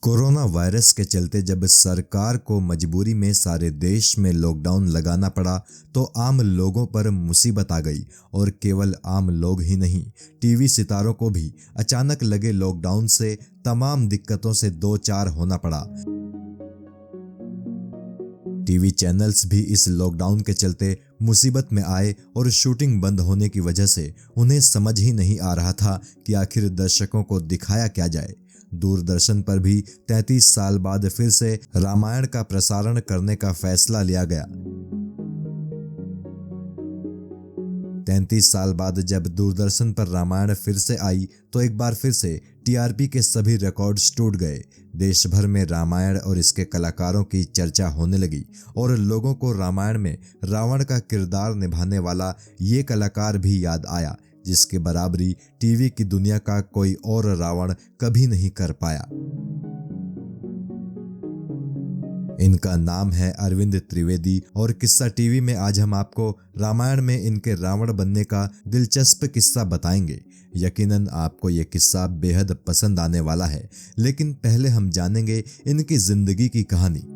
Corona virus के चलते जब सरकार को मजबूरी में सारे देश में लॉकडाउन लगाना पड़ा तो आम लोगों पर मुसीबत आ गई। और केवल आम लोग ही नहीं, टीवी सितारों को भी अचानक लगे लॉकडाउन से तमाम दिक्कतों से दो चार होना पड़ा। टीवी चैनल्स भी इस लॉकडाउन के चलते मुसीबत में आए और शूटिंग बंद होने की वजह से उन्हें समझ ही नहीं आ रहा था कि आखिर दर्शकों को दिखाया क्या जाए। दूरदर्शन पर भी 33 साल बाद फिर से रामायण का प्रसारण करने का फैसला लिया गया। 33 साल बाद जब दूरदर्शन पर रामायण फिर से आई तो एक बार फिर से टीआरपी के सभी रिकॉर्ड्स टूट गए। देश भर में रामायण और इसके कलाकारों की चर्चा होने लगी और लोगों को रामायण में रावण का किरदार निभाने वाला ये कलाकार भी याद आया, जिसकी बराबरी टीवी की दुनिया का कोई और रावण कभी नहीं कर पाया। इनका नाम है अरविंद त्रिवेदी और किस्सा टीवी में आज हम आपको रामायण में इनके रावण बनने का दिलचस्प किस्सा बताएंगे। यकीनन आपको ये किस्सा बेहद पसंद आने वाला है, लेकिन पहले हम जानेंगे इनकी जिंदगी की कहानी।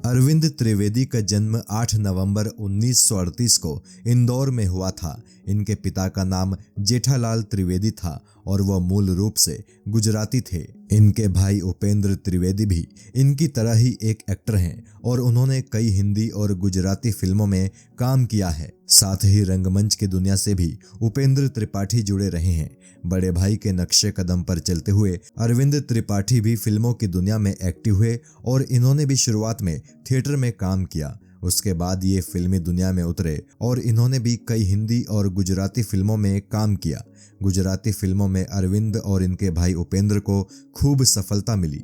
अरविंद त्रिवेदी का जन्म 8 नवंबर 1938 को इंदौर में हुआ था। इनके पिता का नाम जेठालाल त्रिवेदी था और वह मूल रूप से गुजराती थे। इनके भाई उपेंद्र त्रिवेदी भी इनकी तरह ही एक एक्टर हैं और उन्होंने कई हिंदी और गुजराती फिल्मों में काम किया है। साथ ही रंगमंच की दुनिया से भी उपेंद्र त्रिपाठी जुड़े रहे हैं। बड़े भाई के नक्शे कदम पर चलते हुए अरविंद त्रिपाठी भी फिल्मों की दुनिया में एक्टिव हुए और इन्होंने भी शुरुआत में थिएटर में काम किया। उसके बाद ये फिल्मी दुनिया में उतरे और इन्होंने भी कई हिंदी और गुजराती फिल्मों में काम किया। गुजराती फिल्मों में अरविंद और इनके भाई उपेंद्र को खूब सफलता मिली।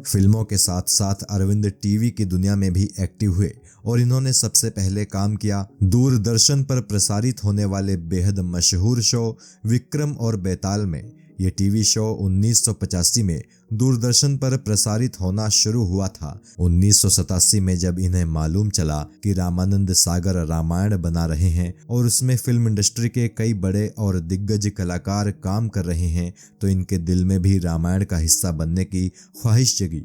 फिल्मों के साथ साथ अरविंद टीवी की दुनिया में भी एक्टिव हुए और इन्होंने सबसे पहले काम किया दूरदर्शन पर प्रसारित होने वाले बेहद मशहूर शो विक्रम और बेताल में। ये टीवी शो 1985 में दूरदर्शन पर प्रसारित होना शुरू हुआ था। 1987 में जब इन्हें मालूम चला कि रामानंद सागर रामायण बना रहे हैं और उसमें फिल्म इंडस्ट्री के कई बड़े और दिग्गज कलाकार काम कर रहे हैं, तो इनके दिल में भी रामायण का हिस्सा बनने की ख्वाहिश जगी।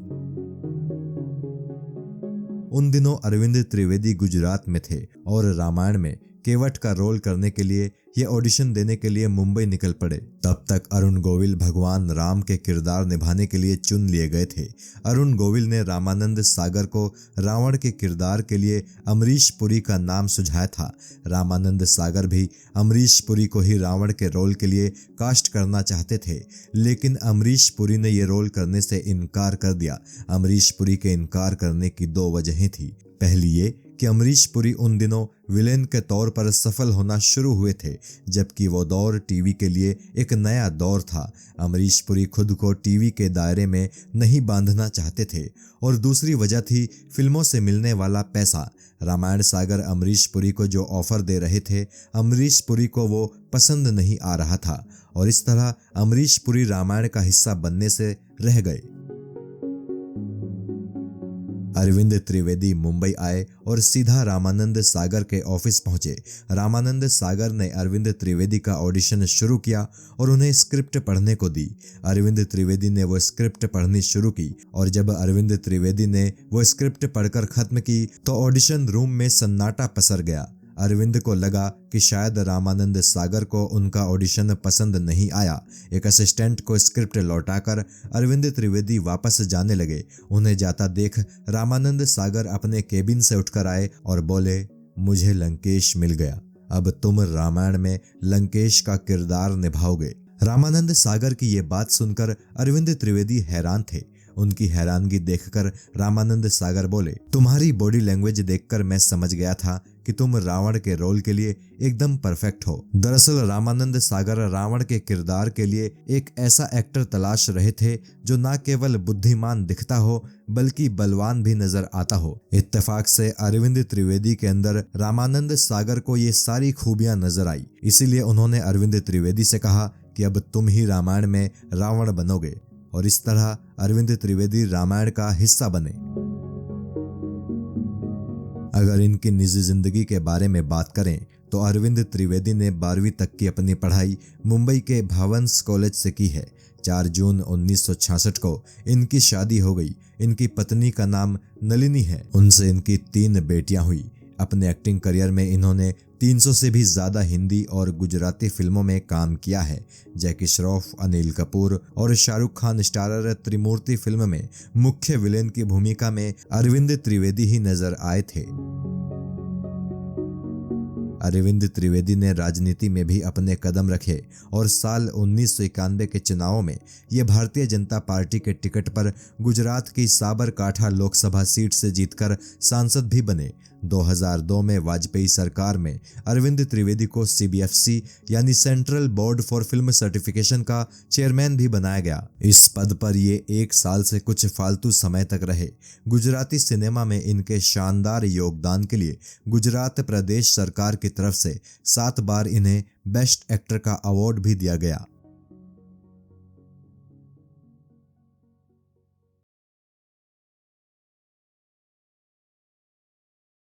उन दिनों अरविंद त्रिवेदी गुजरात में थे और रामायण में केवट का रोल करने के लिए ये ऑडिशन देने के लिए मुंबई निकल पड़े। तब तक अरुण गोविल भगवान राम के किरदार निभाने के लिए चुन लिए गए थे। अरुण गोविल ने रामानंद सागर को रावण के किरदार के लिए अमरीश पुरी का नाम सुझाया था। रामानंद सागर भी अमरीश पुरी को ही रावण के रोल के लिए कास्ट करना चाहते थे, लेकिन अमरीश पुरी ने ये रोल करने से इनकार कर दिया। अमरीश पुरी के इनकार करने की दो वजहें थी। पहली ये कि अमरीश पुरी उन दिनों विलेन के तौर पर सफल होना शुरू हुए थे, जबकि वो दौर टीवी के लिए एक नया दौर था। अमरीश पुरी खुद को टीवी के दायरे में नहीं बांधना चाहते थे। और दूसरी वजह थी फिल्मों से मिलने वाला पैसा। रामायण सागर अमरीश पुरी को जो ऑफर दे रहे थे, अमरीश पुरी को वो पसंद नहीं आ रहा था और इस तरह अमरीश पुरी रामायण का हिस्सा बनने से रह गए। अरविंद त्रिवेदी मुंबई आए और सीधा रामानंद सागर के ऑफिस पहुंचे। रामानंद सागर ने अरविंद त्रिवेदी का ऑडिशन शुरू किया और उन्हें स्क्रिप्ट पढ़ने को दी। अरविंद त्रिवेदी ने वो स्क्रिप्ट पढ़नी शुरू की और जब अरविंद त्रिवेदी ने वो स्क्रिप्ट पढ़कर खत्म की तो ऑडिशन रूम में सन्नाटा पसर गया। अरविंद को लगा कि शायद रामानंद सागर को उनका ऑडिशन पसंद नहीं आया। एक असिस्टेंट को स्क्रिप्ट लौटाकर अरविंद त्रिवेदी वापस जाने लगे। उन्हें जाता देख रामानंद सागर अपने केबिन से उठकर आए और बोले, मुझे लंकेश मिल गया, अब तुम रामायण में लंकेश का किरदार निभाओगे। रामानंद सागर की ये बात सुनकर अरविंद त्रिवेदी हैरान थे। उनकी हैरानगी देखकर रामानंद सागर बोले, तुम्हारी बॉडी लैंग्वेज देखकर मैं समझ गया था कि तुम रावण के रोल के लिए एकदम परफेक्ट हो। दरअसल रामानंद सागर रावण के किरदार के लिए एक ऐसा एक्टर तलाश रहे थे जो न केवल बुद्धिमान दिखता हो बल्कि बलवान भी नजर आता हो। इत्तेफाक से अरविंद त्रिवेदी के अंदर रामानंद सागर को ये सारी खूबियां नजर आई। इसीलिए उन्होंने अरविंद त्रिवेदी से कहा कि अब तुम ही रामायण में रावण बनोगे और इस तरह अरविंद त्रिवेदी रामायण का हिस्सा बने। अगर इनकी निजी जिंदगी के बारे में बात करें तो अरविंद त्रिवेदी ने 12वीं तक की अपनी पढ़ाई मुंबई के भावंस कॉलेज से की है। 4 जून 1966 को इनकी शादी हो गई। इनकी पत्नी का नाम नलिनी है। उनसे इनकी 3 बेटियां हुई। अपने एक्टिंग करियर में इन्होंने 300 से भी ज़्यादा हिंदी और गुजराती फिल्मों में काम किया है। जैकी श्रॉफ, अनिल कपूर और शाहरुख खान स्टारर त्रिमूर्ति फिल्म में मुख्य विलेन की भूमिका में अरविंद त्रिवेदी ही नजर आए थे। अरविंद त्रिवेदी ने राजनीति में भी अपने कदम रखे और साल 1991 के चुनावों में ये भारतीय जनता पार्टी के टिकट पर गुजरात की साबरकांठा लोकसभा सीट से जीतकर सांसद भी बने। 2002 में वाजपेयी सरकार में अरविंद त्रिवेदी को CBFC यानी central board for film certification का चेयरमैन भी बनाया गया। इस पद पर ये 1 साल से कुछ फालतू समय तक रहे। गुजराती सिनेमा में इनके शानदार योगदान के लिए गुजरात प्रदेश सरकार की तरफ से 7 बार इन्हें बेस्ट एक्टर का अवार्ड भी दिया गया।